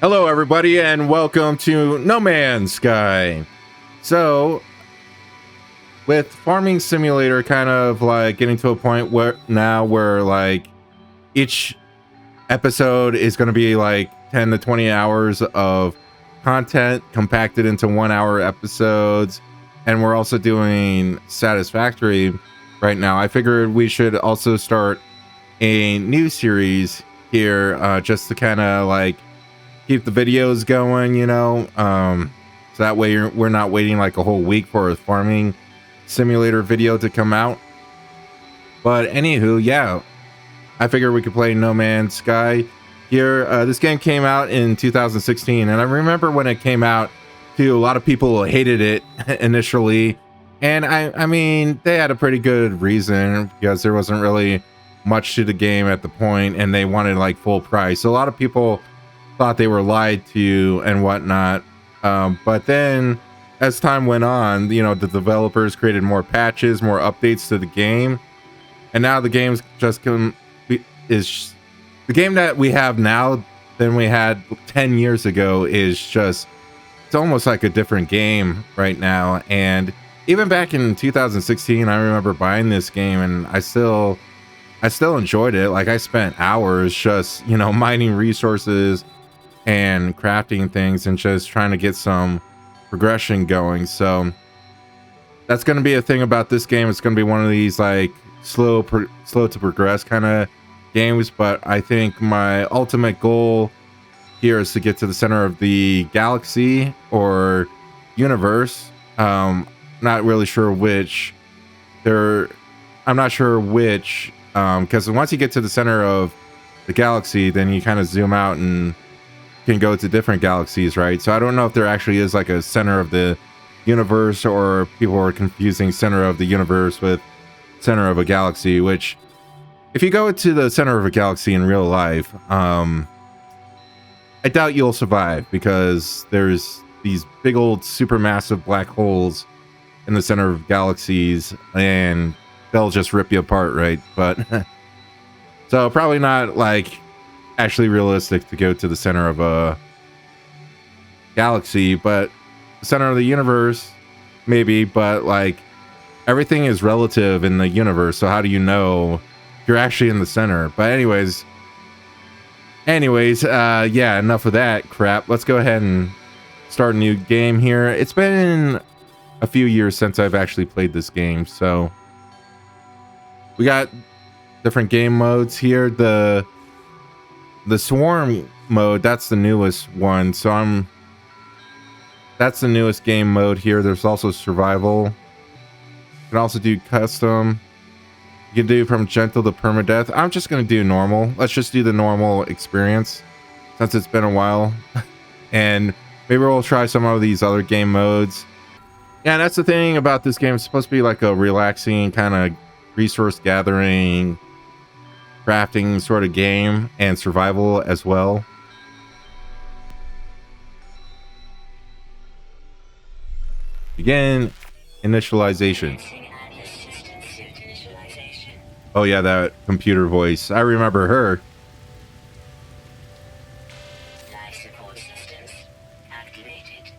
Hello, everybody, and welcome to No Man's Sky. So, with Farming Simulator kind of like getting to a point where like each episode is going to be like 10 to 20 hours of content compacted into 1 hour episodes, and we're also doing Satisfactory right now. I figured we should also start a new series here, just to kind of like keep the videos going, so that way we're not waiting like a whole week for a farming simulator video to come out. But anywho, yeah, I figured we could play No Man's Sky here. This game came out in 2016, and I remember when it came out too, a lot of people hated it initially, and I mean they had a pretty good reason, because there wasn't really much to the game at the point, and they wanted like full price. So a lot of people thought they were lied to and whatnot, but then as time went on, the developers created more patches, more updates to the game, and now the game's just is the game that we have now than we had 10 years ago. Is just, it's almost like a different game right now. And even back in 2016, I remember buying this game, and I still enjoyed it. Like, I spent hours just mining resources and crafting things and just trying to get some progression going. So that's going to be a thing about this game. It's going to be one of these like slow to progress kind of games, but I think my ultimate goal here is to get to the center of the galaxy or universe. Not really sure which. I'm not sure which, because once you get to the center of the galaxy, then you kind of zoom out and can go to different galaxies, right? So I don't know if there actually is like a center of the universe, or people are confusing center of the universe with center of a galaxy, which if you go to the center of a galaxy in real life, I doubt you'll survive, because there's these big old supermassive black holes in the center of galaxies, and they'll just rip you apart, right? But so probably not like actually realistic to go to the center of a galaxy, but the center of the universe maybe. But like, everything is relative in the universe, so how do you know you're actually in the center? But anyways, yeah, enough of that crap. Let's go ahead and start a new game here. It's been a few years since I've actually played this game, so we got different game modes here. The swarm mode, that's the newest one, so that's the newest game mode here. There's also survival. You can also do custom. You can do from gentle to permadeath. I'm just going to do normal. Let's just do the normal experience, since it's been a while. And maybe we'll try some of these other game modes. Yeah, that's the thing about this game. It's supposed to be like a relaxing kind of resource gathering, crafting sort of game, and survival as well. Begin initialization. Oh yeah, that computer voice. I remember her. Life support systems activated.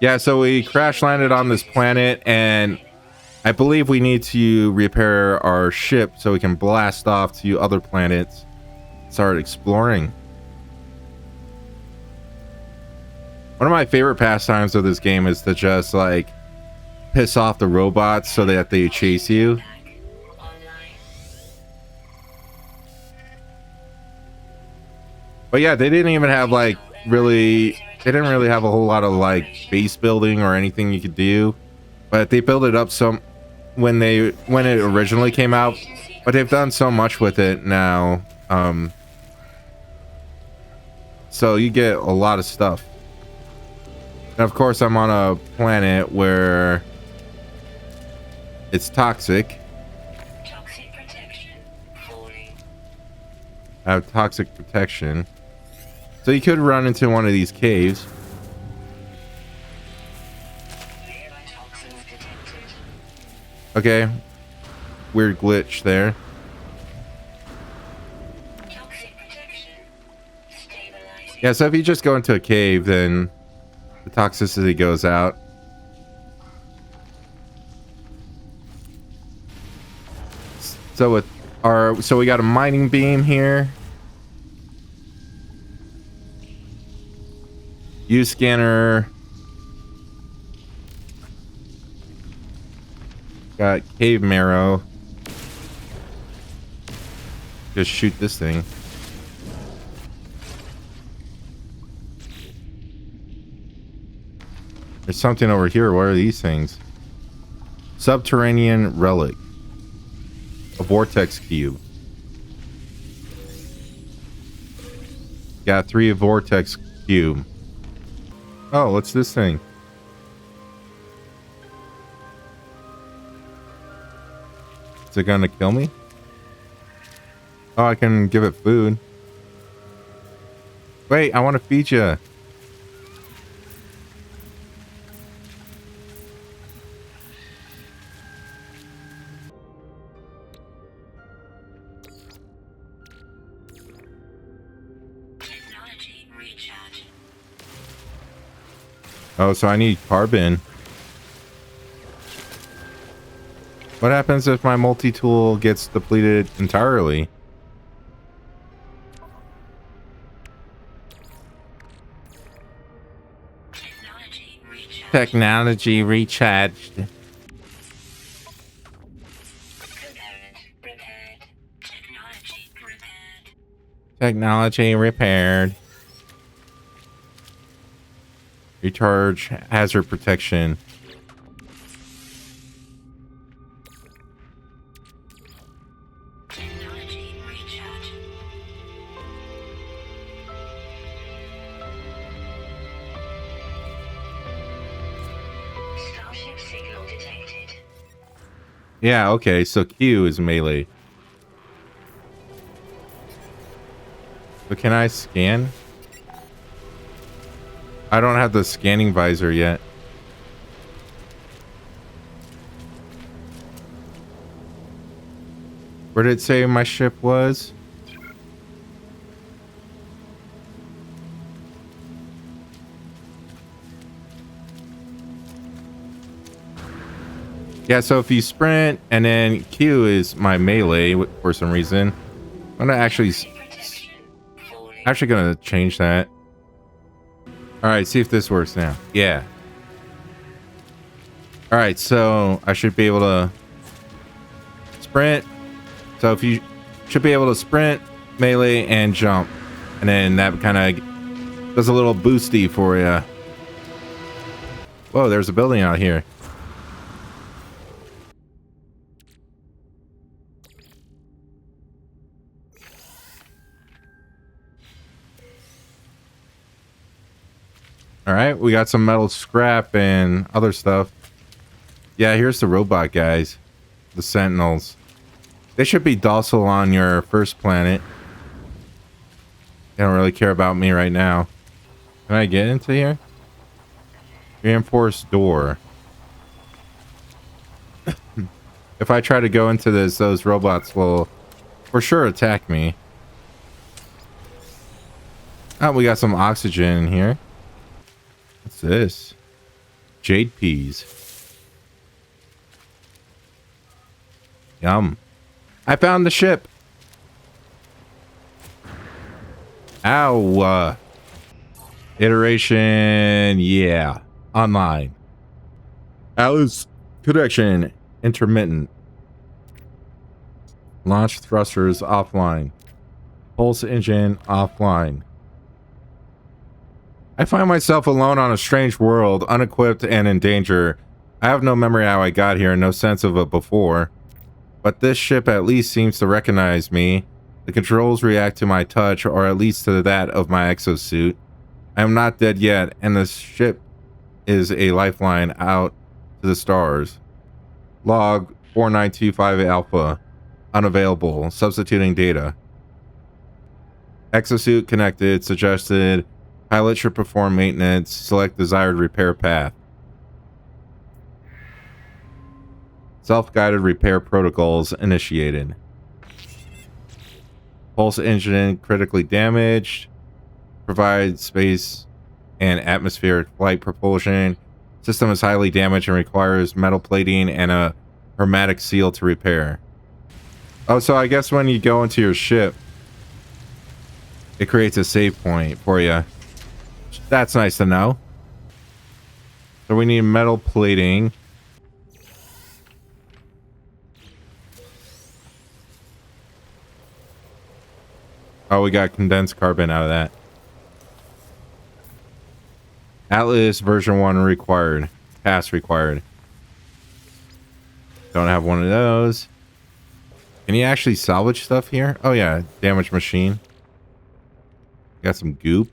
Yeah, so we crash landed on this planet, and I believe we need to repair our ship so we can blast off to other planets, start exploring. One of my favorite pastimes of this game is to just like piss off the robots so that they chase you. But yeah, they didn't even have like they didn't really have a whole lot of like base building or anything you could do, but they built it up some when it originally came out, but they've done so much with it now, so you get a lot of stuff. And of course, I'm on a planet where it's toxic. Toxic protection. I have toxic protection, so you could run into one of these caves. Okay, weird glitch there. Yeah, so if you just go into a cave, then the toxicity goes out. So with so we got a mining beam here. Use scanner. Got cave marrow. Just shoot this thing. There's something over here. What are these things? Subterranean relic. A vortex cube. Got 3 vortex cube. Oh, what's this thing? Is it gonna kill me? Oh, I can give it food. Wait, I want to feed you. Oh, so I need carbon. What happens if my multi-tool gets depleted entirely? Technology recharged. Technology repaired. Recharge hazard protection. Technology recharge. Starship signal detected. Yeah, okay, so Q is melee. But can I scan? I don't have the scanning visor yet. Where did it say my ship was? Yeah, so if you sprint and then Q is my melee for some reason, I'm gonna actually gonna change that. All right, see if this works now. Yeah. All right, so I should be able to sprint. So if you should be able to sprint, melee, and jump, and then that kind of does a little boosty for you. Whoa, there's a building out here. All right, we got some metal scrap and other stuff. Yeah, here's the robot guys, the Sentinels. They should be docile on your first planet. They don't really care about me right now. Can I get into here? Reinforced door. If I try to go into this, those robots will for sure attack me. Oh, we got some oxygen in here. What's this? Jade peas. Yum. I found the ship. Ow. Iteration. Yeah. Online. Alice connection. Intermittent. Launch thrusters offline. Pulse engine offline. I find myself alone on a strange world, unequipped and in danger. I have no memory how I got here, no sense of it before. But this ship at least seems to recognize me. The controls react to my touch, or at least to that of my exosuit. I am not dead yet, and the ship is a lifeline out to the stars. Log 4925 Alpha. Unavailable. Substituting data. Exosuit connected. Suggested. Pilot should perform maintenance. Select desired repair path. Self-guided repair protocols initiated. Pulse engine critically damaged. provides space and atmospheric flight propulsion. System is highly damaged and requires metal plating and a hermetic seal to repair. Oh, so I guess when you go into your ship, it creates a save point for you. That's nice to know. So we need metal plating. Oh, we got condensed carbon out of that. Atlas version 1 required. Pass required. Don't have one of those. Can you actually salvage stuff here? Oh yeah, damaged machine. Got some goop.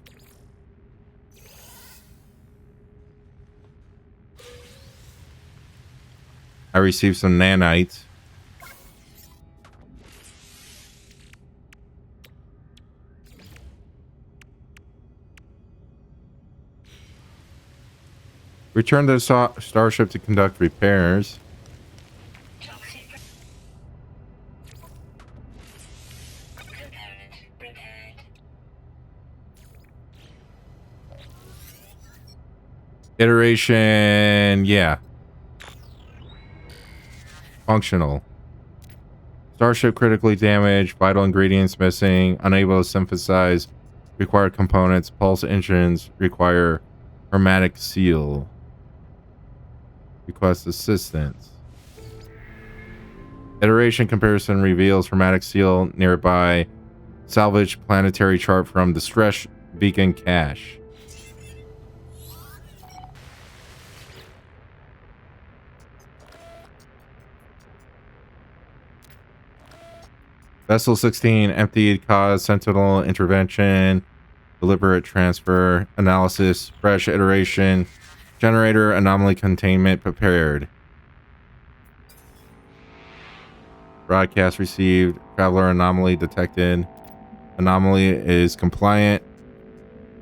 I received some nanites. Return to the starship to conduct repairs. Iteration, yeah. Functional. Starship critically damaged, vital ingredients missing, unable to synthesize required components, pulse engines require hermetic seal. Request assistance. Iteration comparison reveals hermetic seal nearby. Salvage planetary chart from distress beacon cache. Vessel 16 emptied, cause sentinel intervention, deliberate transfer, analysis, fresh iteration, generator anomaly containment prepared. Broadcast received, traveler anomaly detected. Anomaly is compliant.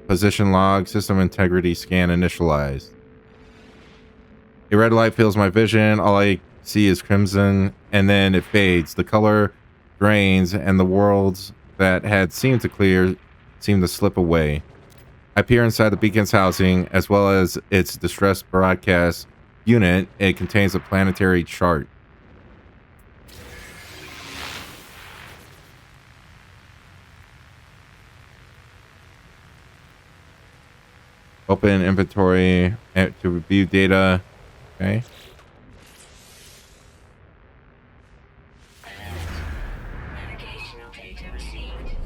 Position log, system integrity scan initialized. A red light fills my vision. All I see is crimson, and then it fades. The color drains, and the worlds that had seemed to clear seem to slip away. I peer inside the beacon's housing, as well as its distress broadcast unit. It contains a planetary chart. Open inventory to review data. Okay. Navigational data received.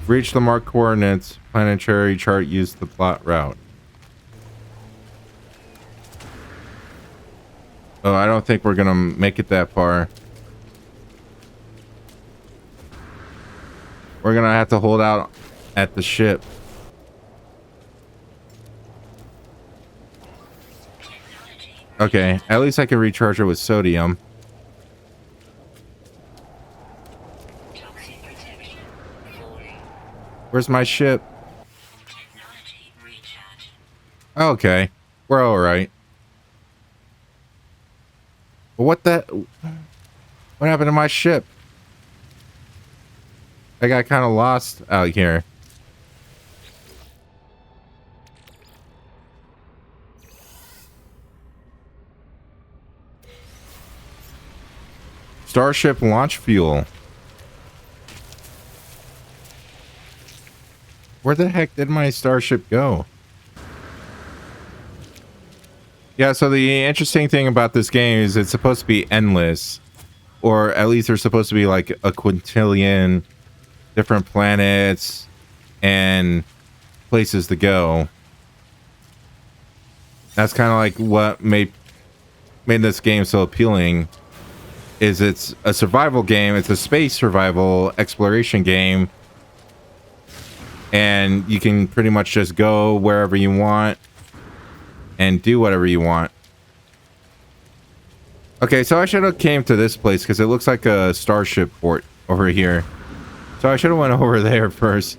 Reach the marked coordinates. Planetary chart used the plot route. Oh, I don't think we're gonna make it that far. We're gonna have to hold out at the ship. Okay, at least I can recharge it with sodium. Toxic protection falling. Where's my ship? Technology recharge. Okay, we're all right. What happened to my ship? I got kind of lost out here. Starship launch fuel. Where the heck did my starship go? Yeah, so the interesting thing about this game is it's supposed to be endless. Or at least there's supposed to be like a quintillion different planets and places to go. That's kind of like what made this game so appealing. Is it's a survival game. It's a space survival exploration game. And you can pretty much just go wherever you want and do whatever you want. Okay, so I should have came to this place because it looks like a starship port over here. So I should have went over there first.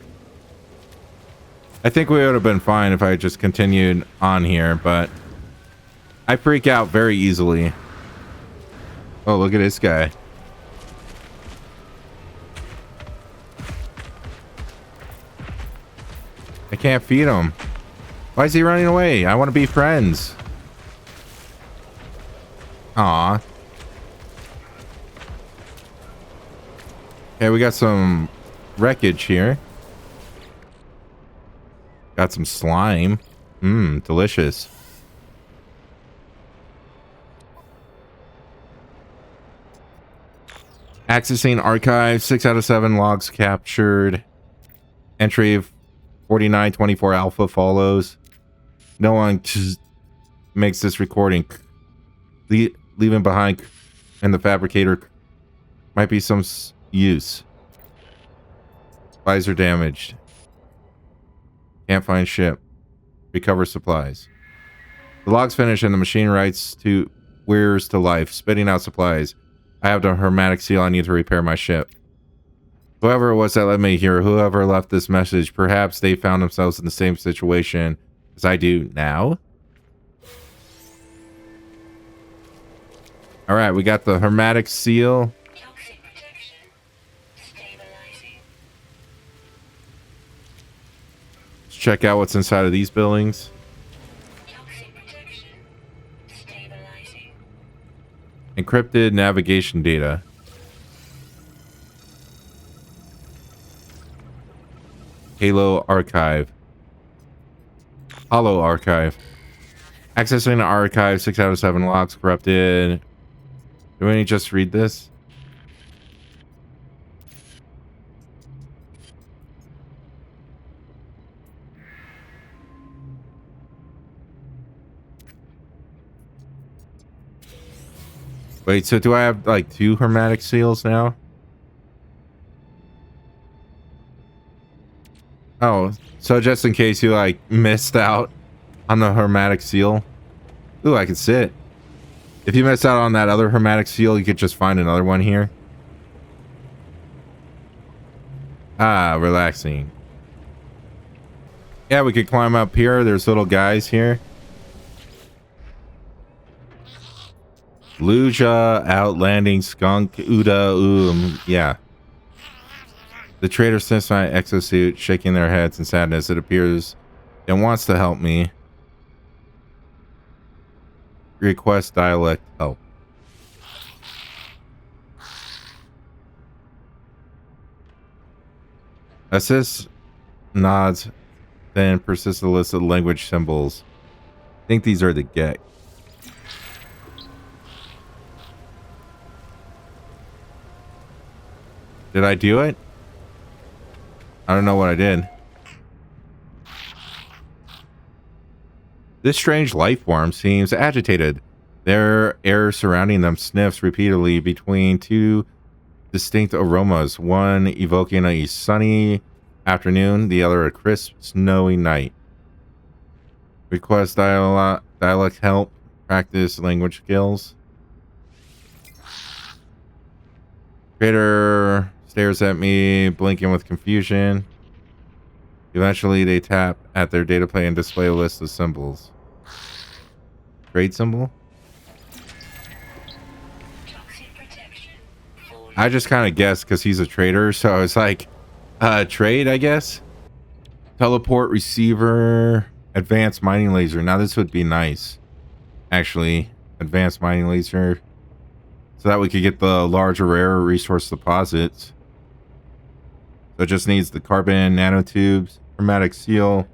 I think we would have been fine if I just continued on here, but I freak out very easily. Oh, look at this guy. I can't feed him. Why is he running away? I want to be friends. Aw. Okay, we got some wreckage here. Got some slime. Mmm, delicious. Accessing archive. 6 out of 7 logs captured. Entry 4924 alpha follows. No one makes this recording. Leaving behind and the fabricator might be some use. Supplies are damaged. Can't find ship. Recover supplies. The logs finish and the machine writes to Weirs to life, spitting out supplies. I have the hermetic seal. I need to repair my ship. Whoever it was that led me here, whoever left this message, perhaps they found themselves in the same situation as I do now. All right, we got the hermetic seal. Toxic protection. Stabilizing. Let's check out what's inside of these buildings. Toxic protection. Stabilizing. Encrypted navigation data. Halo archive. Hollow archive. Accessing the archive. 6 out of 7 logs corrupted. Do we just read this? Wait, so do I have like 2 hermetic seals now? Oh, so just in case you like missed out on the hermetic seal. Ooh, I can sit. If you missed out on that other hermetic seal, you could just find another one here. Ah, relaxing. Yeah, we could climb up here. There's little guys here. Luja, outlanding, skunk, Uda, yeah. The trader sniffs my exosuit, shaking their heads in sadness. It appears it wants to help me. Request dialect help. Assist nods, then persists a list of language symbols. I think these are the get. Did I do it? I don't know what I did. This strange life form seems agitated. Their air surrounding them sniffs repeatedly between 2 distinct aromas, one evoking a sunny afternoon, the other a crisp, snowy night. Request dialect help, practice language skills. Trader stares at me, blinking with confusion. Eventually, they tap at their data plate and display a list of symbols. Trade symbol? Toxic protection. I just kind of guessed because he's a trader, so I was like, trade, I guess? Teleport receiver, advanced mining laser. Now, this would be nice, actually. Advanced mining laser. So that we could get the larger rare resource deposits. So it just needs the carbon nanotubes, hermetic seal,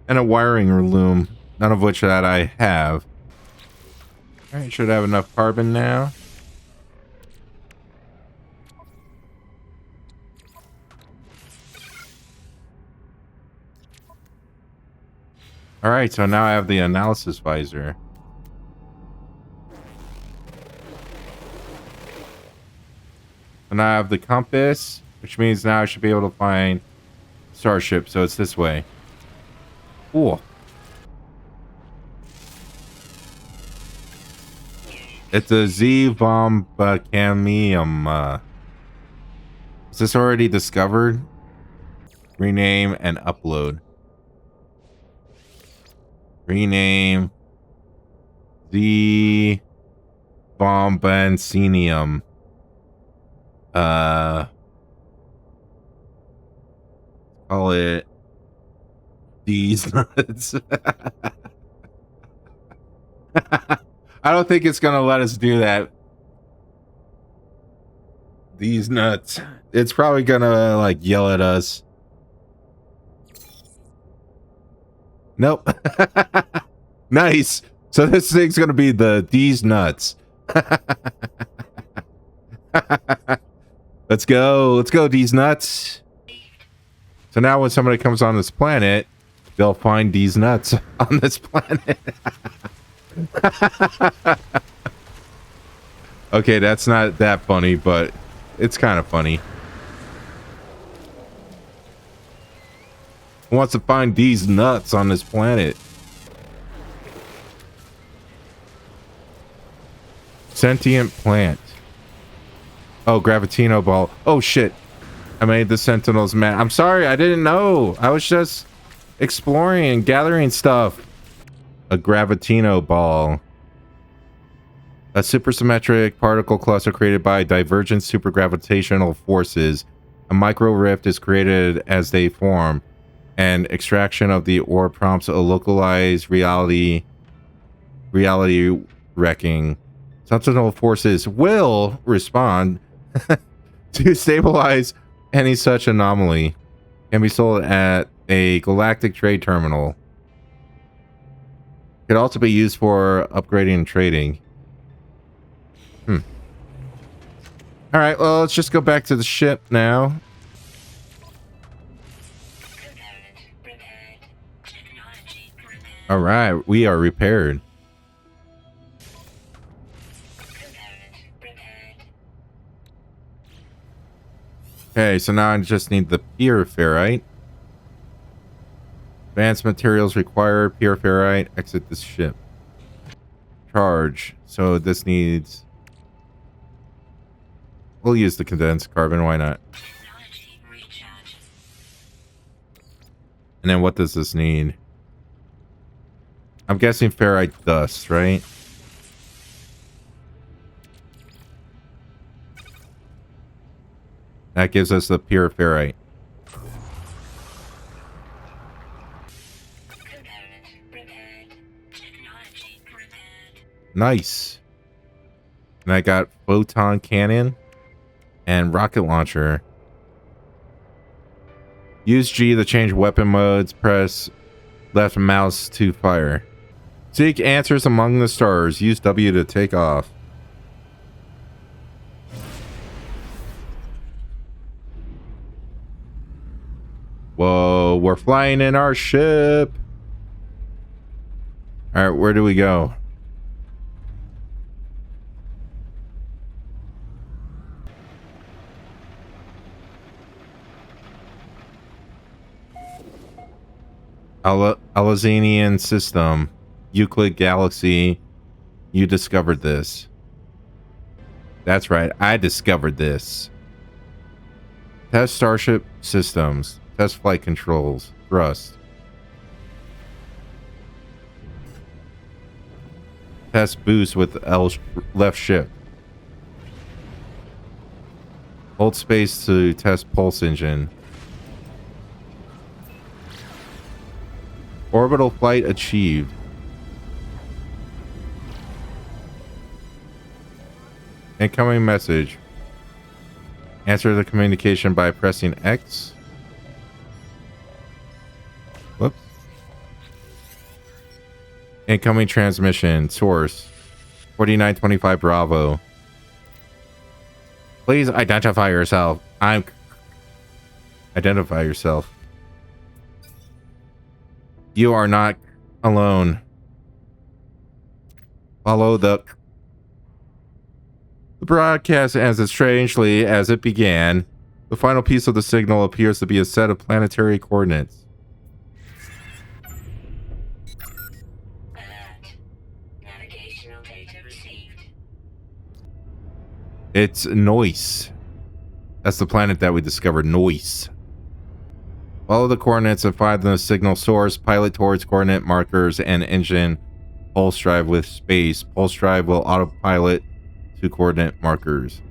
and a wiring loom, none of which that I have. Alright, should have enough carbon now. Alright, so now I have the analysis visor. And I have the compass, which means now I should be able to find starship. So it's this way. Cool. It's a Z-Vombacamium. Is this already discovered? Rename and upload. Rename the Bombancinium. Call it these nuts. I don't think it's gonna let us do that. These nuts. It's probably gonna like yell at us. Nope. Nice. So this thing's gonna be the these nuts. Let's go. Let's go, these nuts. So now when somebody comes on this planet, they'll find these nuts on this planet. Okay, that's not that funny, but it's kind of funny. Who wants to find these nuts on this planet? Sentient plant. Oh, Gravitino ball. Oh, shit. I made the Sentinels mad. I'm sorry, I didn't know. I was just exploring and gathering stuff. A Gravitino ball. A supersymmetric particle cluster created by divergent supergravitational forces. A micro rift is created as they form, and extraction of the ore prompts a localized reality wrecking. Sentinel forces will respond to stabilize any such anomaly. Can be sold at a galactic trade terminal. Could also be used for upgrading and trading. All right, well, let's just go back to the ship now. All right, we are repaired. Okay, so now I just need the pure ferrite. Advanced materials required. Pure ferrite. Exit this ship. Charge. So this needs... We'll use the condensed carbon. Why not? And then what does this need? I'm guessing ferrite dust, right? That gives us the pure ferrite. Nice. And I got photon cannon and rocket launcher. Use G to change weapon modes. Press left mouse to fire. Seek answers among the stars. Use W to take off. Whoa, we're flying in our ship. All right, where do we go? Alazanian system. Euclid galaxy. You discovered this. That's right, I discovered this. Test starship systems. Test flight controls. Thrust. Test boost with L left shift. Hold space to test pulse engine. Orbital flight achieved. Incoming message. Answer the communication by pressing X. Whoops. Incoming transmission. Source. 4925 Bravo. Please identify yourself. Identify yourself. You are not alone. Follow the broadcast ends as strangely as it began. The final piece of the signal appears to be a set of planetary coordinates. Alert. Navigational data received. It's Noise. That's the planet that we discovered, Noise. Follow the coordinates and find the signal source. Pilot towards coordinate markers and engine pulse drive with space. Pulse drive will autopilot to coordinate markers.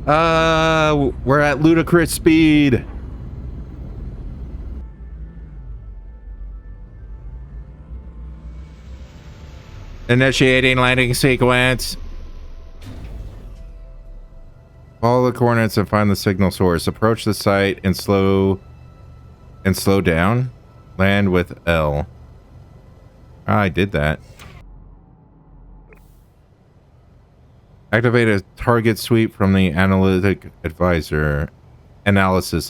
We're at ludicrous speed. Initiating landing sequence. Follow the coordinates and find the signal source. Approach the site and slow down. Land with L. I did that. Activate a target sweep from the analysis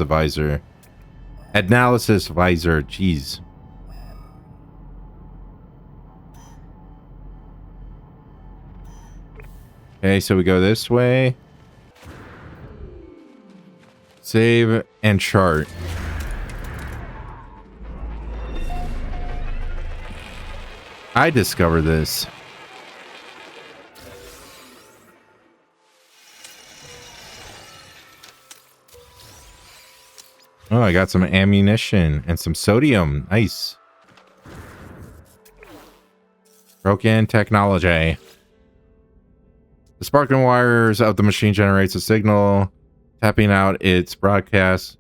advisor. Jeez. Okay, so we go this way. Save and chart. I discovered this. Oh, I got some ammunition and some sodium. Nice. Broken technology. The sparking wires of the machine generates a signal, tapping out its broadcast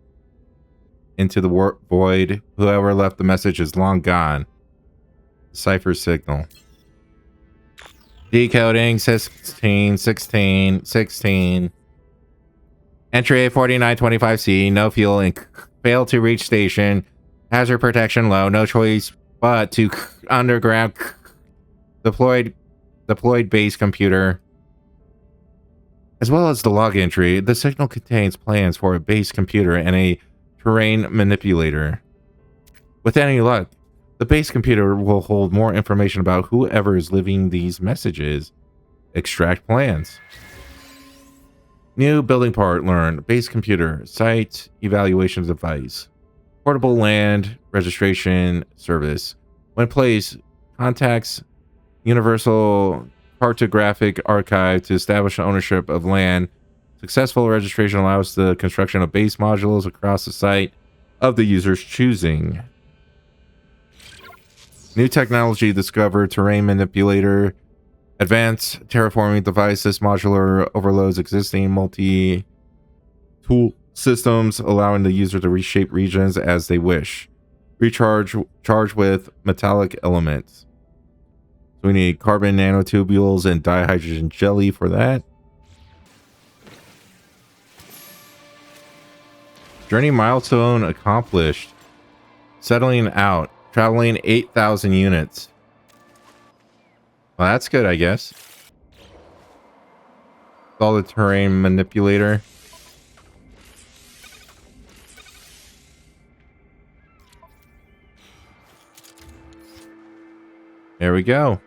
into the void. Whoever left the message is long gone. Cipher signal. Decoding 16. Entry 4925C. No fuel and fail to reach station. Hazard protection low. No choice but to underground. Deployed base computer. As well as the log entry, the signal contains plans for a base computer and a terrain manipulator. With any luck, the base computer will hold more information about whoever is leaving these messages. Extract plans. New building part learned. Base computer. Site evaluation device. Portable land registration service. When placed, contacts Universal Cartographic Archive to establish ownership of land. Successful registration allows the construction of base modules across the site of the user's choosing. New technology discovered. Terrain manipulator. Advanced terraforming device. This modular overloads existing multi-tool systems, allowing the user to reshape regions as they wish. Charge with metallic elements. So we need carbon nanotubules and dihydrogen jelly for that. Journey milestone accomplished. Settling out. Traveling 8,000 units. Well, that's good, I guess. All the terrain manipulator. There we go.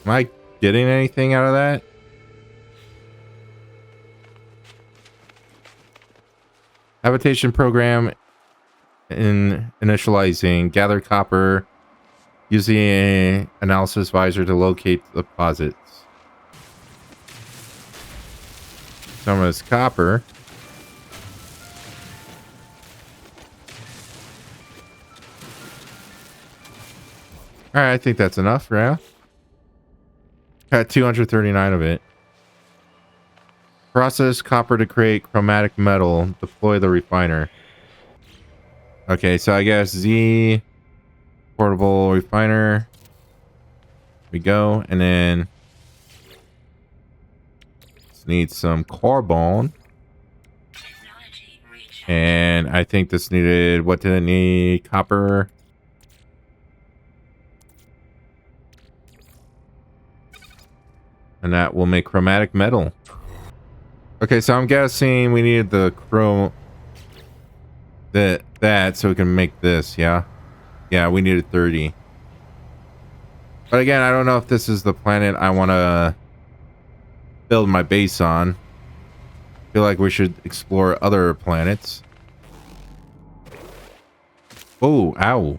Am I getting anything out of that? Habitation program initializing. Gather copper. Using an analysis visor to locate deposits. Some of this copper. Alright, I think that's enough, right? Got 239 of it. Process copper to create chromatic metal. Deploy the refiner. Okay, so I guess Z portable refiner. We go, and then need some carbon. And I think this needed, what did it need? Copper. And that will make chromatic metal. Okay, so I'm guessing we needed the chrome that so we can make this, yeah? Yeah, we needed 30. But again, I don't know if this is the planet I want to build my base on. I feel like we should explore other planets. Oh, ow.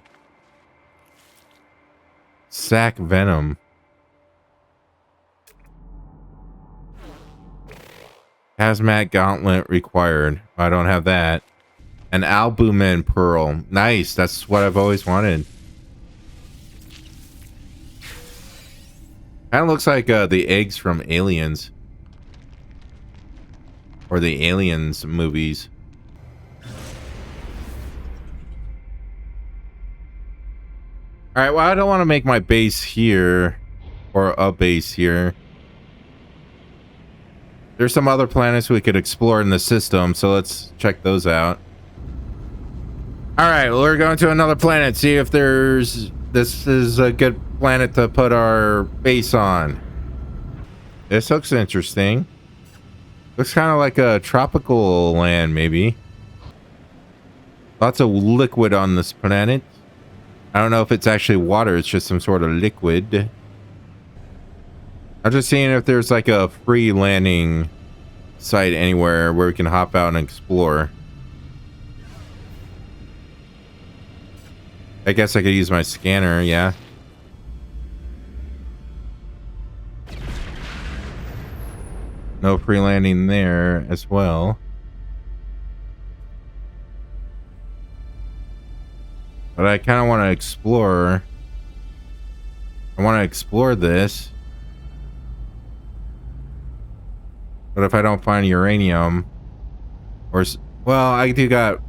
Sac venom. Hazmat gauntlet required. I don't have that. An albumin pearl. Nice. That's what I've always wanted. Kind of looks like the eggs from Aliens. Or the Aliens movies. Alright, well, I don't want to make my base here. Or a base here. There's some other planets we could explore in the system, so let's check those out. Alright, well, we're going to another planet. See if there's... This is a good planet to put our base on. This looks interesting. Looks kind of like a tropical land, maybe. Lots of liquid on this planet. I don't know if it's actually water. It's just some sort of liquid. I'm just seeing if there's like a free landing site anywhere where we can hop out and explore. I guess I could use my scanner, yeah. No free landing there as well. But I kind of want to explore. I want to explore this. But if I don't find uranium, or... Well, I do got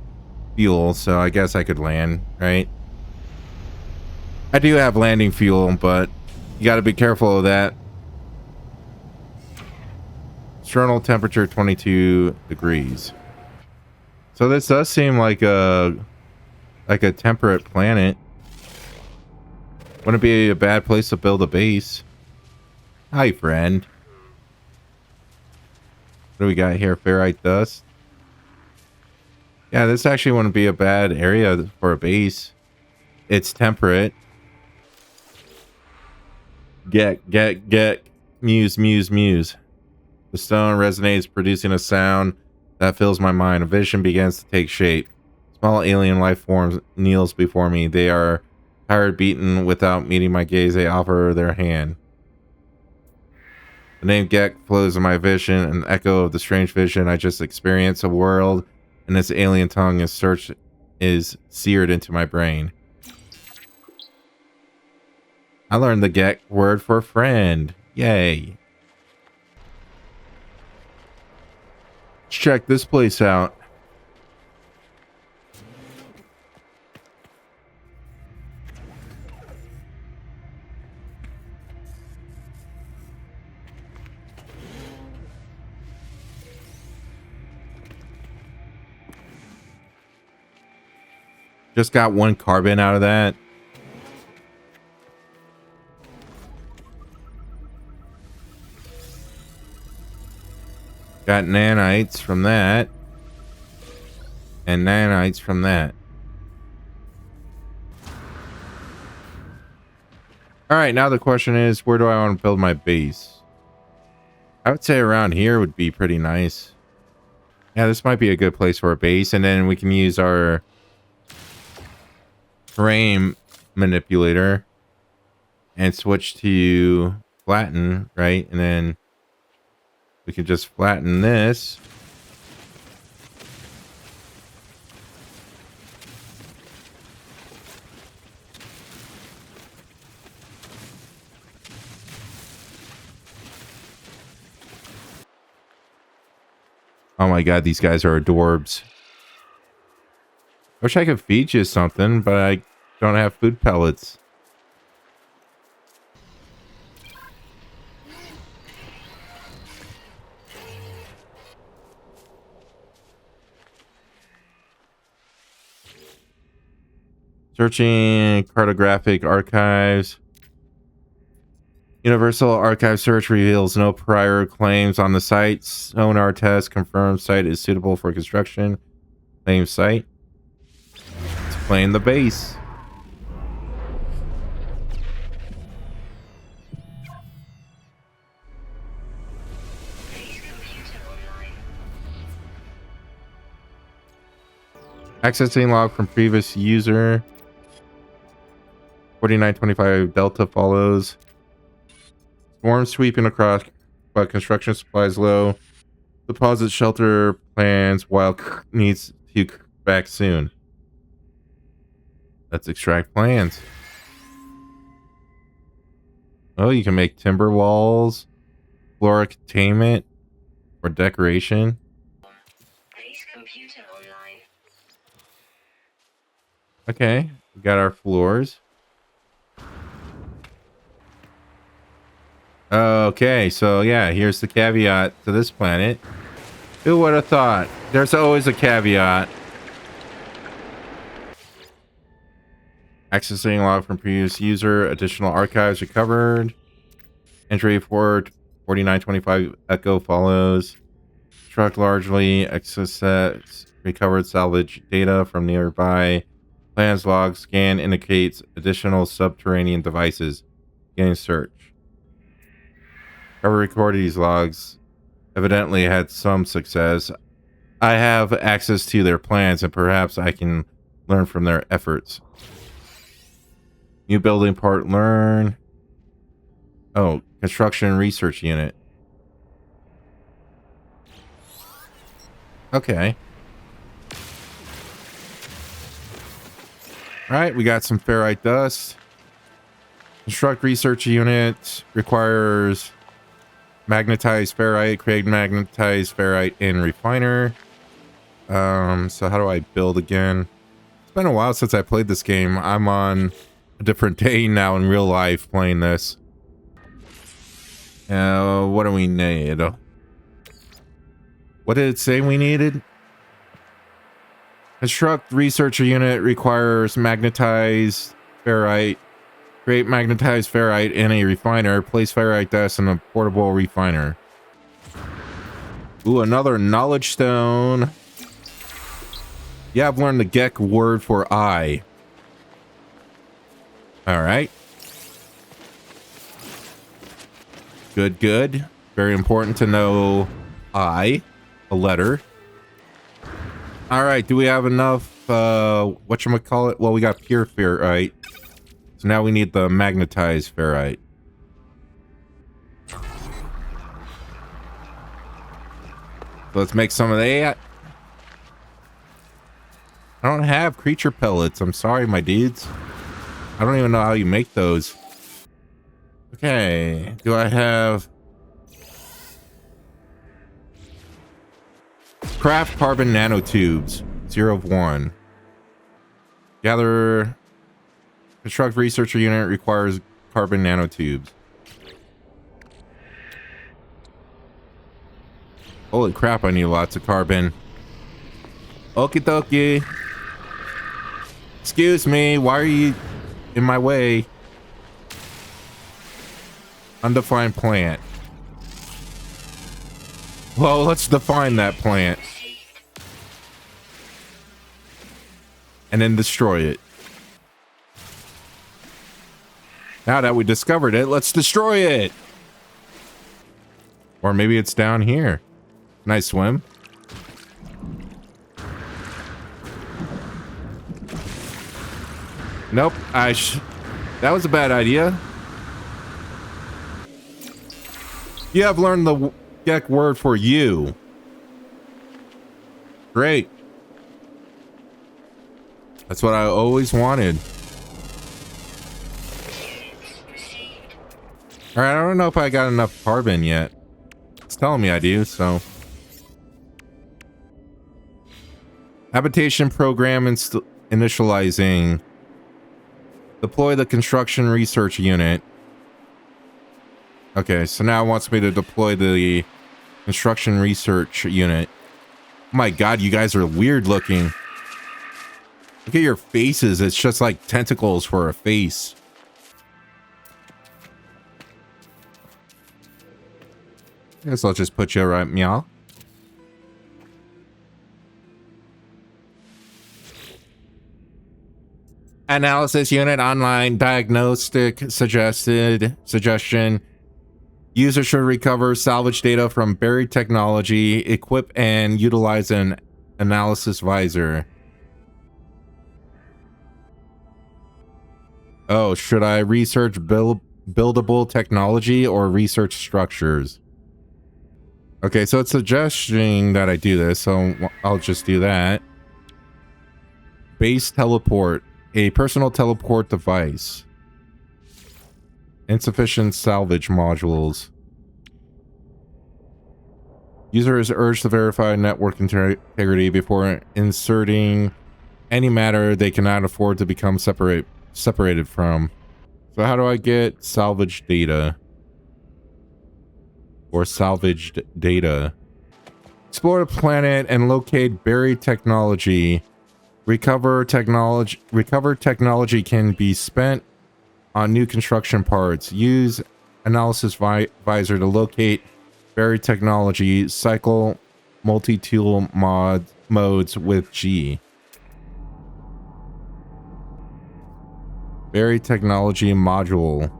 fuel, so I guess I could land, right? I do have landing fuel, but you got to be careful of that. External temperature 22 degrees. So this does seem like a temperate planet. Wouldn't be a bad place to build a base. Hi, friend. What do we got here? Ferrite dust. Yeah, this actually wouldn't be a bad area for a base. It's temperate. Get. Muse. The stone resonates, producing a sound that fills my mind. A vision begins to take shape. Small alien life forms kneels before me. They are tired, beaten. Without meeting my gaze, they offer their hand. The name Gek flows in my vision, an echo of the strange vision I just experienced. A world and its alien tongue is seared into my brain. I learned the Gek word for friend. Yay. Let's check this place out. Just got one carbon out of that. Got nanites from that. And nanites from that. Alright, now the question is, where do I want to build my base? I would say around here would be pretty nice. Yeah, this might be a good place for a base. And then we can use our terrain manipulator and switch to flatten, right? And then we can just flatten this. Oh my god, these guys are adorbs. I wish I could feed you something, but I don't have food pellets. Searching cartographic archives. Universal Archive search reveals no prior claims on the site. Sonar test confirms site is suitable for construction. Claim site. Let's claim the base. Accessing log from previous user. 4925 Delta follows. Storm sweeping across, but construction supplies low. Deposit shelter plans while needs to back soon. Let's extract plans. Oh, you can make timber walls, floor containment, or decoration. Please computer online. Okay, we got our floors. Okay, so yeah, here's the caveat to this planet. Who would have thought? There's always a caveat. Accessing log from previous user. Additional archives recovered. Entry 4925 Echo follows. Struck largely. Access recovered salvage data from nearby. Plans log scan indicates additional subterranean devices. Getting search. Whoever recorded these logs evidently had some success. I have access to their plans and perhaps I can learn from their efforts. New building part learn. Oh, construction research unit. Okay. All right, we got some ferrite dust. Construct research unit requires magnetized ferrite. Create magnetized ferrite in refiner. So how do I build again? It's been a while since I played this game. I'm on a different day now in real life playing this. What do we need? What did it say we needed? Construct researcher unit requires magnetized ferrite. Create magnetized ferrite in a refiner. Place ferrite dust in a portable refiner. Ooh, another knowledge stone. Yeah, I've learned the Gek word for I. All right. Good, good. Very important to know I, a letter. All right, do we have enough, whatchamacallit? Well, we got pure ferrite. So now we need the magnetized ferrite. So let's make some of that. I don't have creature pellets. I'm sorry, my dudes. I don't even know how you make those. Okay, do I have... Craft carbon nanotubes. 0 of 1. Gather... Construct researcher unit requires carbon nanotubes. Holy crap, I need lots of carbon. Okie dokie. Excuse me, why are you in my way? Undefined plant. Well, let's define that plant. And then destroy it. Now that we discovered it, let's destroy it. Or maybe it's down here. Can I swim? Nope. That was a bad idea. You have learned the Gek word for you. Great. That's what I always wanted. All right, I don't know if I got enough carbon yet. It's telling me I do, so. Habitation program initializing. Deploy the construction research unit. Okay, so now it wants me to deploy the construction research unit. Oh my god, you guys are weird looking. Look at your faces. It's just like tentacles for a face. Guess I'll just put you right, meow. Analysis unit online diagnostic suggestion. User should recover salvage data from buried technology, equip and utilize an analysis visor. Oh, should I research buildable technology or research structures? Okay, so it's suggesting that I do this, so I'll just do that. Base teleport, a personal teleport device. Insufficient salvage modules. User is urged to verify network integrity before inserting any matter they cannot afford to become separated from. So how do I get salvage data? Or salvaged data? Explore the planet and locate buried technology. Recovered technology can be spent on new construction parts. Use analysis visor to locate buried technology. Cycle multi-tool modes with G. Buried technology module.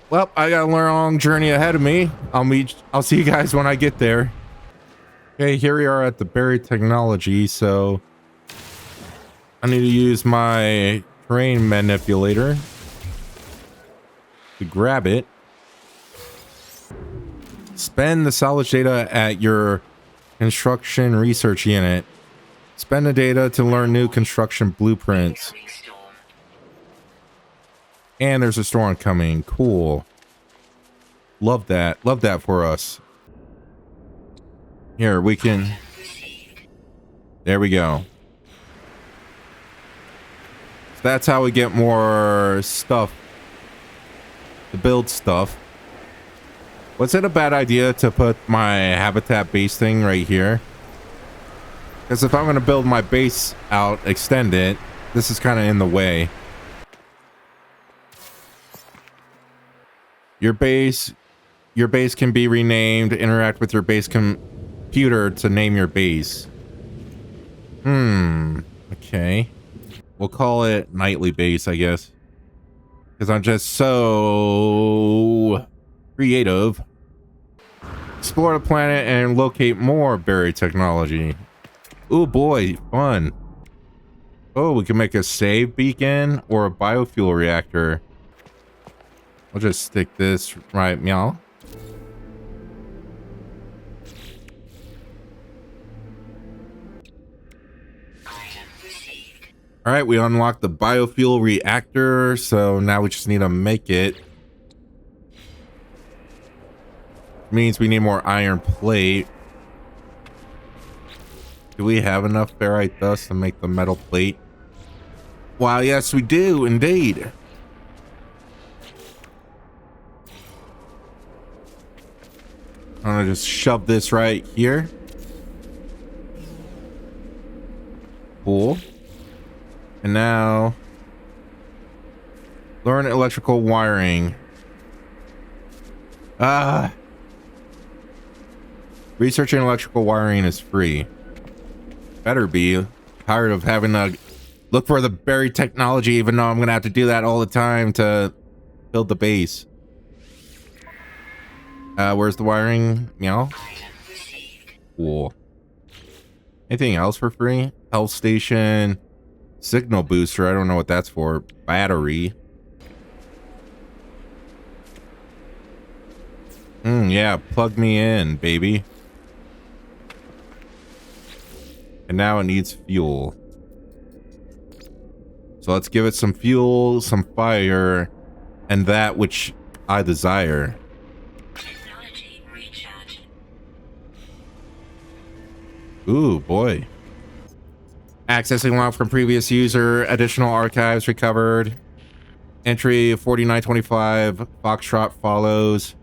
Well, I got a long journey ahead of me. I'll see you guys when I get there. Okay, here we are at the buried technology, so I need to use my terrain manipulator to grab it. Spend the salvage data at your construction research unit. Spend the data to learn new construction blueprints. And there's a storm coming. Cool. Love that. Love that for us. Here, we can... There we go. So that's how we get more stuff. To build stuff. Was it a bad idea to put my habitat base thing right here? Because if I'm going to build my base out, extend it, this is kind of in the way. Your base can be renamed. Interact with your base computer to name your base. Okay. We'll call it Nightly Base, I guess. Because I'm just so creative. Explore the planet and locate more buried technology. Oh boy, fun. Oh, we can make a save beacon or a biofuel reactor. I'll just stick this right, meow. All right, we unlocked the biofuel reactor, so now we just need to make it. Means we need more iron plate. Do we have enough ferrite dust to make the metal plate? Wow, yes, we do, indeed. I'm gonna just shove this right here. Cool. And now, learn electrical wiring. Researching electrical wiring is free. Better be. Tired of having to look for the buried technology, even though I'm gonna have to do that all the time to build the base. Where's the wiring? Meow. Cool. Anything else for free? Health station. Signal booster. I don't know what that's for. Battery. Yeah, plug me in, baby. And now it needs fuel. So let's give it some fuel, some fire, and that which I desire. Technology recharge. Ooh, boy. Accessing log from previous user. Additional archives recovered. Entry 4925. Foxtrot follows.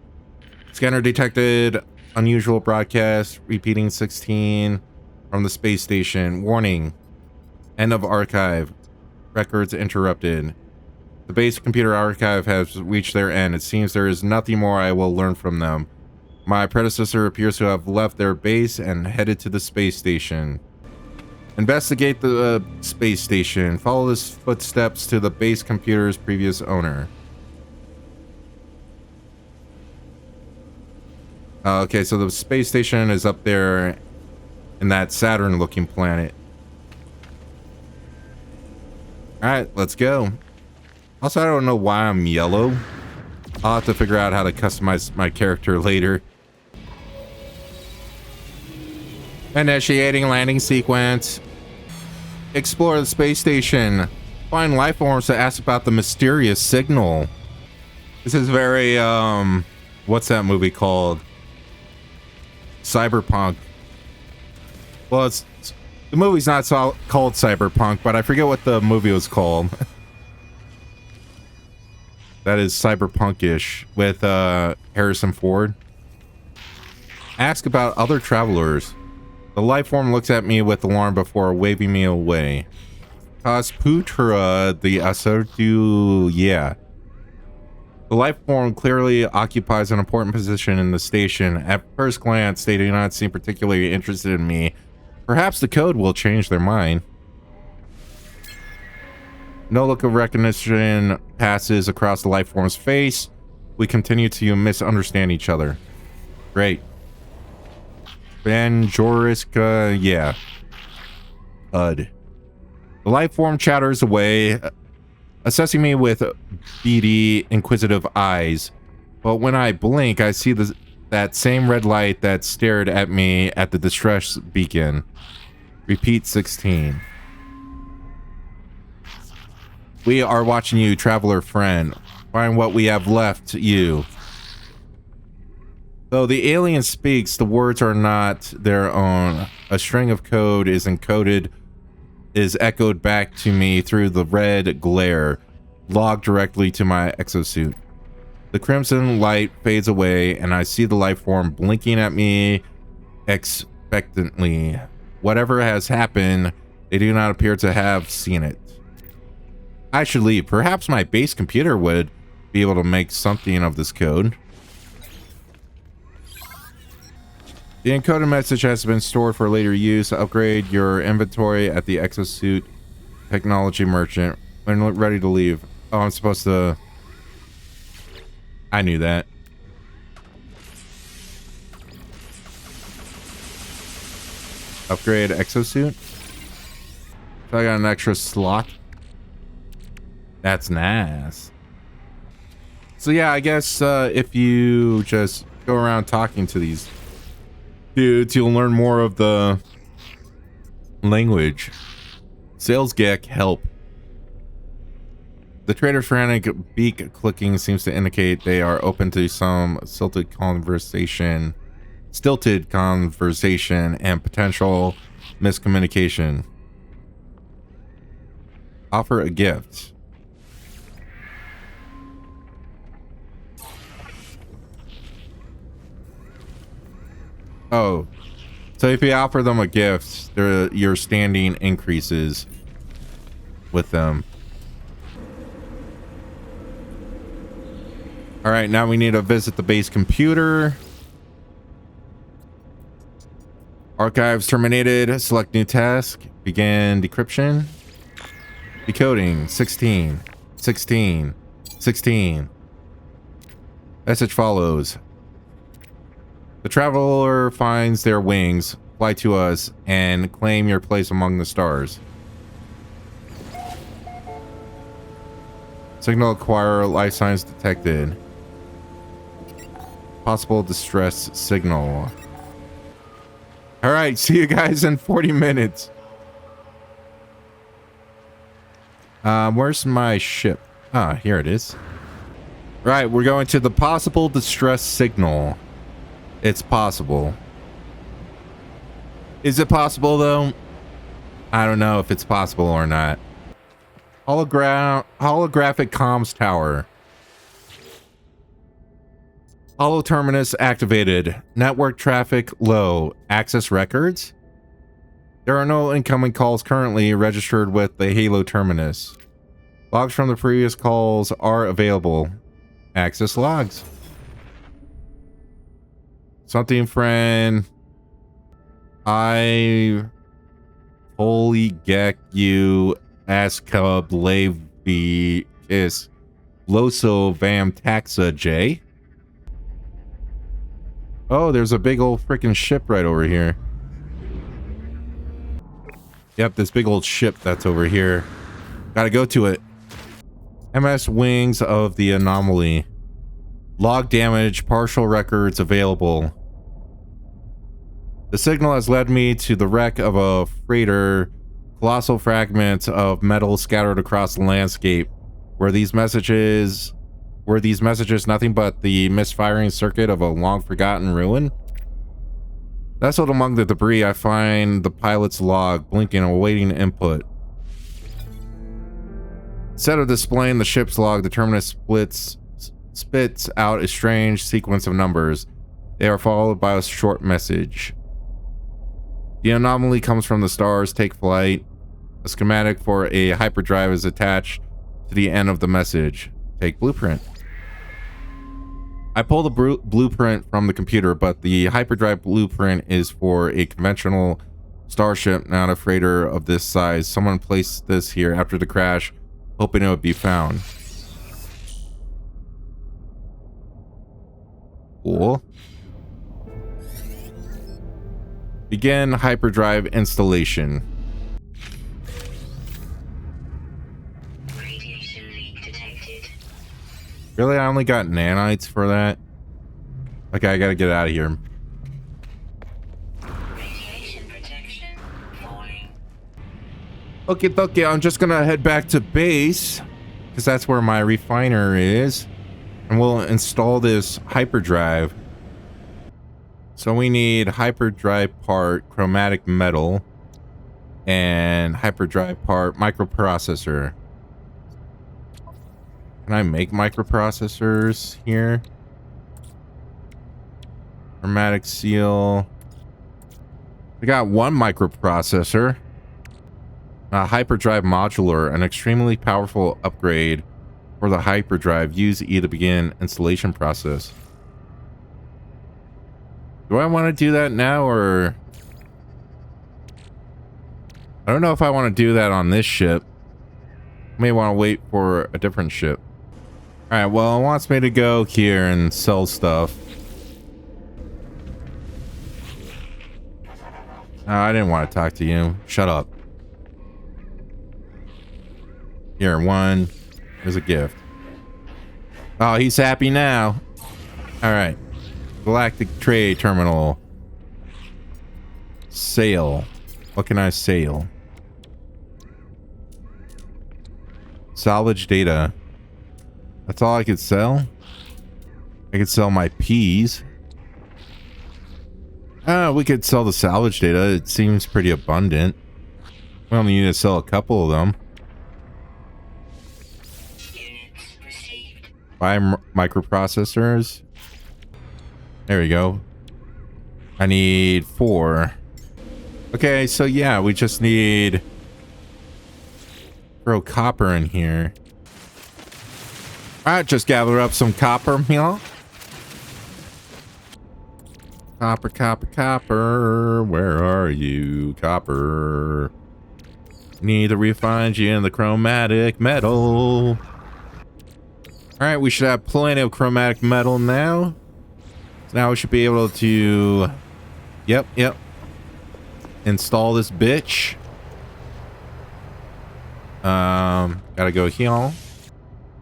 Scanner detected unusual broadcast. Repeating 16 from the space station. Warning. End of archive. Records interrupted. The base computer archive has reached their end. It seems there is nothing more I will learn from them. My predecessor appears to have left their base and headed to the space station. Investigate the space station. Follow his footsteps to the base computer's previous owner. Okay, so the space station is up there in that Saturn-looking planet. Alright, let's go. Also, I don't know why I'm yellow. I'll have to figure out how to customize my character later. Initiating landing sequence. Explore the space station. Find life forms to ask about the mysterious signal. This is very, what's that movie called? Cyberpunk. Well, the movie's not called Cyberpunk, but I forget what the movie was called. That is cyberpunk-ish with Harrison Ford. Ask about other travelers. The life form looks at me with alarm before waving me away. Cosputra the Asortu, yeah. The life form clearly occupies an important position in the station. At first glance, they do not seem particularly interested in me. Perhaps the code will change their mind. No look of recognition passes across the life form's face. We continue to misunderstand each other. Great. Banjoriska, yeah. The life form chatters away, assessing me with beady, inquisitive eyes. But when I blink, I see that same red light that stared at me at the distress beacon. Repeat 16. We are watching you, traveler friend. Find what we have left you. Though the alien speaks, the words are not their own. A string of code is echoed back to me through the red glare, logged directly to my exosuit. The crimson light fades away, and I see the life form blinking at me expectantly. Whatever has happened, they do not appear to have seen it. I should leave. Perhaps my base computer would be able to make something of this code. The encoded message has been stored for later use. Upgrade your inventory at the exosuit technology merchant when ready to leave. Oh, I'm supposed to... I knew that. Upgrade exosuit. So I got an extra slot. That's nice. So yeah, I guess if you just go around talking to these dudes, you'll learn more of the language. Sales Gek help. The trader's frantic beak clicking seems to indicate they are open to some stilted conversation and potential miscommunication. Offer a gift. Oh, so if you offer them a gift, your standing increases with them. All right, now we need to visit the base computer. Archives terminated. Select new task. Begin decryption. Decoding. 16. 16. 16. Message follows. The traveler finds their wings, fly to us, and claim your place among the stars. Signal acquirer, life signs detected. Possible distress signal. All right, see you guys in 40 minutes. Where's my ship? Ah, here it is. Right, we're going to the possible distress signal. It's possible. Is it possible though? I don't know if it's possible or not. Holographic comms tower. Holo terminus activated. Network traffic low. Access records? There are no incoming calls currently registered with the Halo terminus. Logs from the previous calls are available. Access logs. Something friend. I holy geck you ass cub levi is loso vam taxa j. Oh, there's a big old freaking ship right over here. Yep, this big old ship that's over here. Gotta go to it. MS Wings of the Anomaly. Log damage, partial records available. The signal has led me to the wreck of a freighter, colossal fragments of metal scattered across the landscape. Were these messages nothing but the misfiring circuit of a long forgotten ruin? Nestled among the debris, I find the pilot's log, blinking, awaiting input. Instead of displaying the ship's log, the terminus spits out a strange sequence of numbers. They are followed by a short message. The anomaly comes from the stars. Take flight. A schematic for a hyperdrive is attached to the end of the message. Take blueprint. I pull the blueprint from the computer, but the hyperdrive blueprint is for a conventional starship, not a freighter of this size. Someone placed this here after the crash, hoping it would be found. Cool. Begin hyperdrive installation. Radiation leak detected. Really? I only got nanites for that? Okay, I gotta get out of here. Radiation protection falling. Okay, I'm just gonna head back to base, because that's where my refiner is. And we'll install this hyperdrive. So we need hyperdrive part, chromatic metal, and hyperdrive part, microprocessor. Can I make microprocessors here? Chromatic seal. We got one microprocessor. A hyperdrive modular, an extremely powerful upgrade for the hyperdrive. Use E to begin installation process. Do I want to do that now, or... I don't know if I want to do that on this ship. I may want to wait for a different ship. Alright, well, it wants me to go here and sell stuff. Oh, I didn't want to talk to you. Shut up. Here, one. Here's a gift. Oh, he's happy now. Alright. Galactic Trade Terminal. Sale. What can I sell? Salvage data. That's all I could sell? I could sell my peas. We could sell the salvage data. It seems pretty abundant. We only need to sell a couple of them. Units received. Buy microprocessors. There we go. I need 4. Okay, so yeah, we just need... throw copper in here. Alright, just gather up some copper, y'all. Copper, copper, copper. Where are you, copper? Need to refine you in the chromatic metal. Alright, we should have plenty of chromatic metal now. So now we should be able to... Yep. Install this bitch. Gotta go here.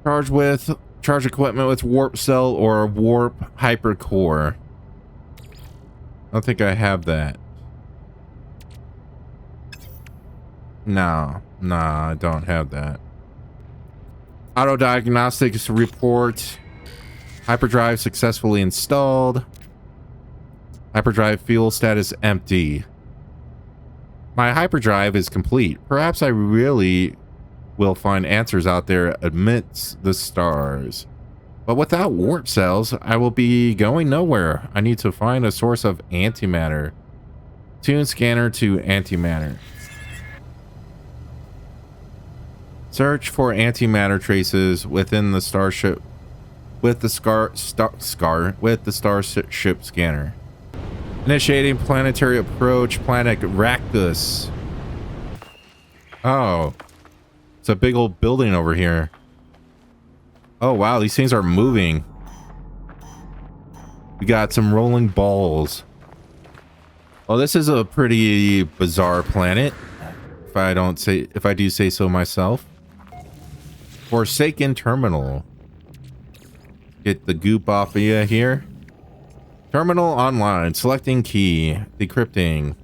Charge equipment with warp cell or warp hypercore. I don't think I have that. No, I don't have that. Auto diagnostics report. Hyperdrive successfully installed. Hyperdrive fuel status empty. My hyperdrive is complete. Perhaps I really will find answers out there amidst the stars. But without warp cells, I will be going nowhere. I need to find a source of antimatter. Tune scanner to antimatter. Search for antimatter traces within the starship with the starship scanner. Initiating planetary approach, planet Ractus. Oh. It's a big old building over here. Oh wow, these things are moving. We got some rolling balls. Oh, this is a pretty bizarre planet. If I do say so myself. Forsaken terminal. Get the goop off of you here. Terminal online. Selecting key. Decrypting.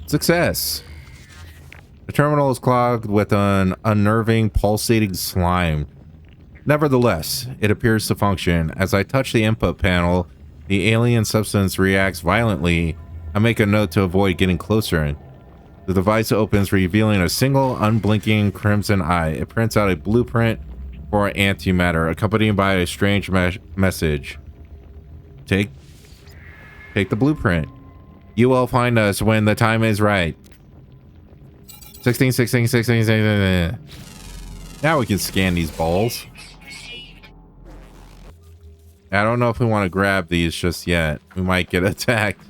Success. The terminal is clogged with an unnerving, pulsating slime. Nevertheless, it appears to function. As I touch the input panel, the alien substance reacts violently. I make a note to avoid getting closer. The device opens, revealing a single unblinking crimson eye. It prints out a blueprint for antimatter, accompanied by a strange message. Take the blueprint. You will find us when the time is right. 16, 16, 16, 16. Now we can scan these balls. I don't know if we want to grab these just yet. We might get attacked.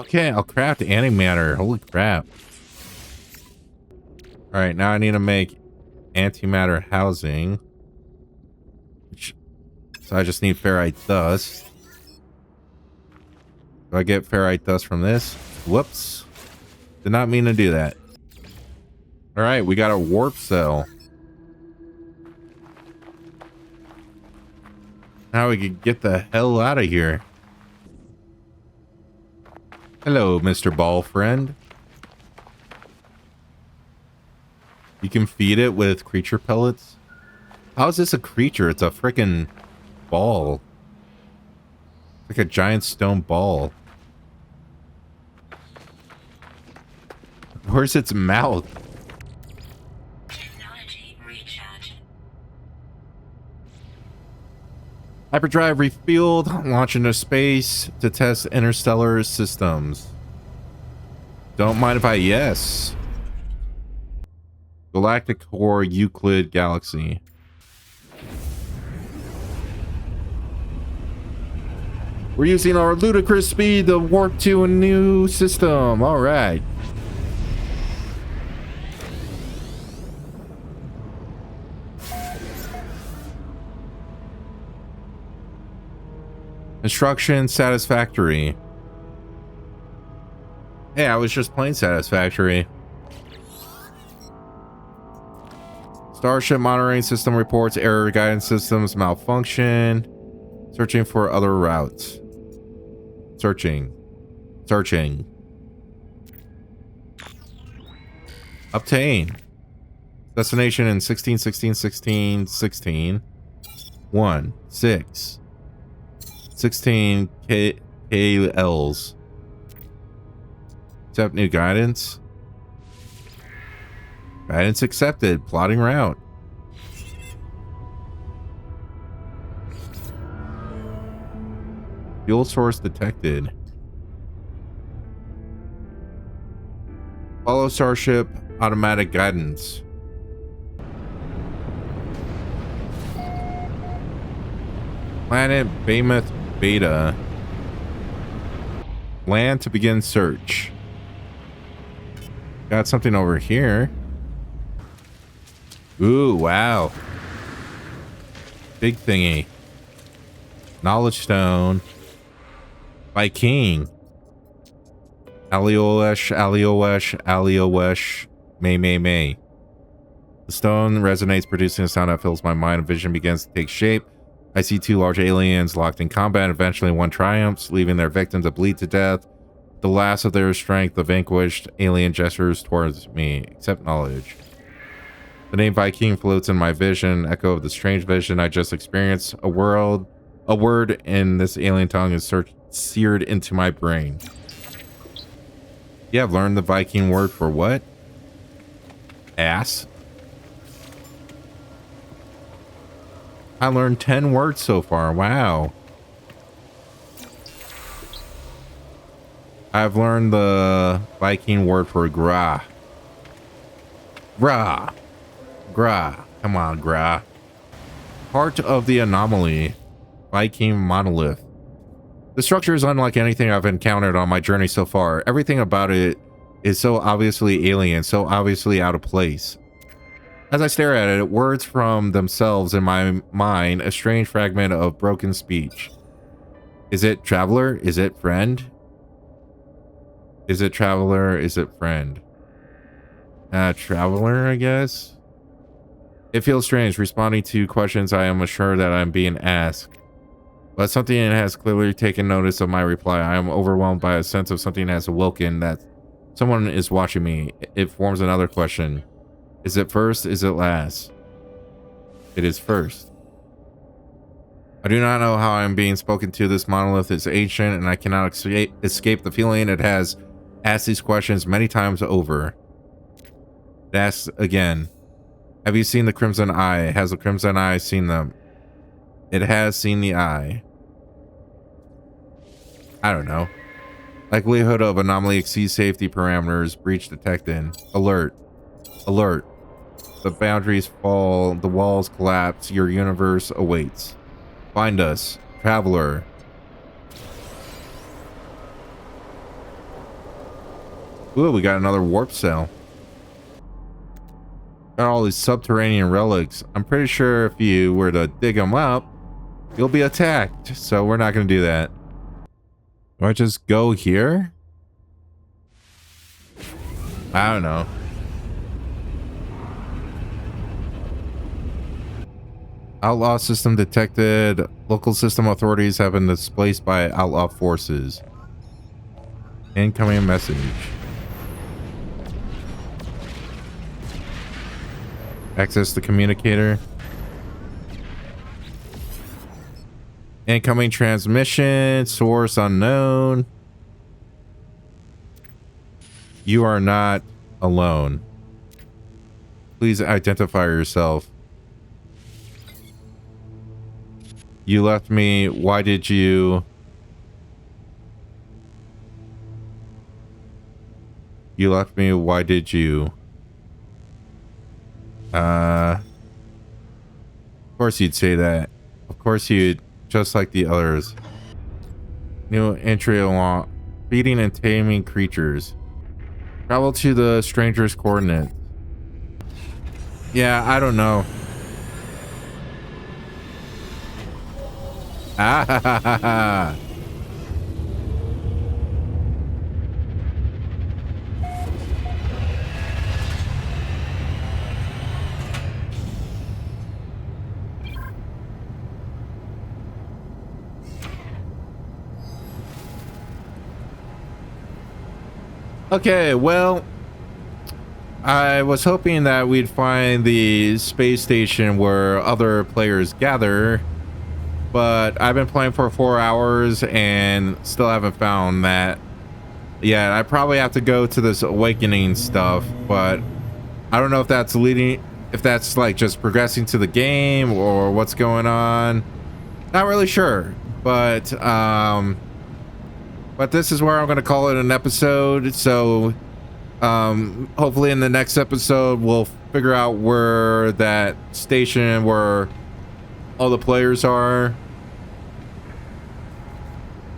Okay, I'll craft antimatter. Holy crap. Alright, now I need to make antimatter housing. So I just need ferrite dust. Do I get ferrite dust from this? Whoops. Did not mean to do that. Alright, we got a warp cell. Now we can get the hell out of here. Hello, Mr. Ball Friend. You can feed it with creature pellets. How is this a creature? It's a freaking ball. Like a giant stone ball. Where's its mouth? Technology recharge. Hyperdrive refueled, launch into space to test interstellar systems. Don't mind if I yes. Galactic core Euclid galaxy. We're using our ludicrous speed to warp to a new system. All right. Instruction satisfactory. Hey, I was just playing satisfactory. Starship monitoring system reports error, guidance systems malfunction. Searching for other routes. Searching. Obtain. Destination in 16, 16, 16, 16. 1, 6. 16 KLs. Accept new guidance. Guidance accepted. Plotting route. Fuel source detected. Follow starship automatic guidance. Planet Behemoth Beta. Land to begin search. Got something over here. Ooh, wow. Big thingy. Knowledge stone. Viking. Aliowesh, May. The stone resonates, producing a sound that fills my mind. A vision begins to take shape. I see two large aliens locked in combat. Eventually, one triumphs, leaving their victim to bleed to death. The last of their strength, the vanquished alien gestures towards me. Accept knowledge. The name Viking floats in my vision, echo of the strange vision I just experienced. A word in this alien tongue is seared into my brain. Yeah, I've learned the Viking word for what? Ass. I learned 10 words so far. Wow. I've learned the Viking word for gra. Gra. Come on, gra. Part of the anomaly. Viking monolith. The structure is unlike anything I've encountered on my journey so far. Everything about it is so obviously alien, so obviously out of place. As I stare at it, words from themselves in my mind, a strange fragment of broken speech. Is it traveler? Is it friend? Is it traveler? Is it friend? Traveler, I guess. It feels strange responding to questions I am assured that I'm being asked. But something has clearly taken notice of my reply. I am overwhelmed by a sense of something has awoken, that someone is watching me. It forms another question. Is it first? Is it last? It is first. I do not know how I am being spoken to. This monolith is ancient, and I cannot escape the feeling it has asked these questions many times over. It asks again. Have you seen the Crimson Eye? Has the Crimson Eye seen them? It has seen the eye. I don't know. Likelihood of anomaly exceeds safety parameters. Breach detected. Alert. Alert. The boundaries fall. The walls collapse. Your universe awaits. Find us. Traveler. Ooh, we got another warp cell. Got all these subterranean relics. I'm pretty sure if you were to dig them up, you'll be attacked. So we're not going to do that. Do I just go here? I don't know. Outlaw system detected. Local system authorities have been displaced by outlaw forces. Incoming message. Access the communicator. Incoming transmission. Source unknown. You are not alone. Please identify yourself. You left me. Why did you? You left me. Why did you? Of course you'd say that. Of course you'd, just like the others. New entry along. Feeding and taming creatures. Travel to the stranger's coordinates. Yeah, I don't know. Ah ha ha ha ha. Okay, well, I was hoping that we'd find the space station where other players gather, but I've been playing for 4 hours and still haven't found that. Yeah, I probably have to go to this awakening stuff, but I don't know if that's like just progressing to the game or what's going on. Not really sure, but this is where I'm going to call it an episode. So hopefully in the next episode we'll figure out where that station where all the players are.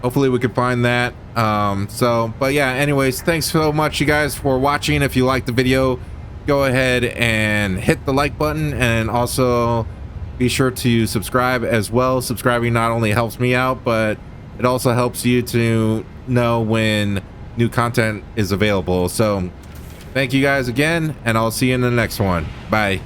Hopefully we can find that. But yeah, anyways, thanks so much you guys for watching. If you liked the video, go ahead and hit the like button, and also be sure to subscribe as well. Subscribing not only helps me out, but it also helps you to know when new content is available. So thank you guys again, and I'll see you in the next one. Bye.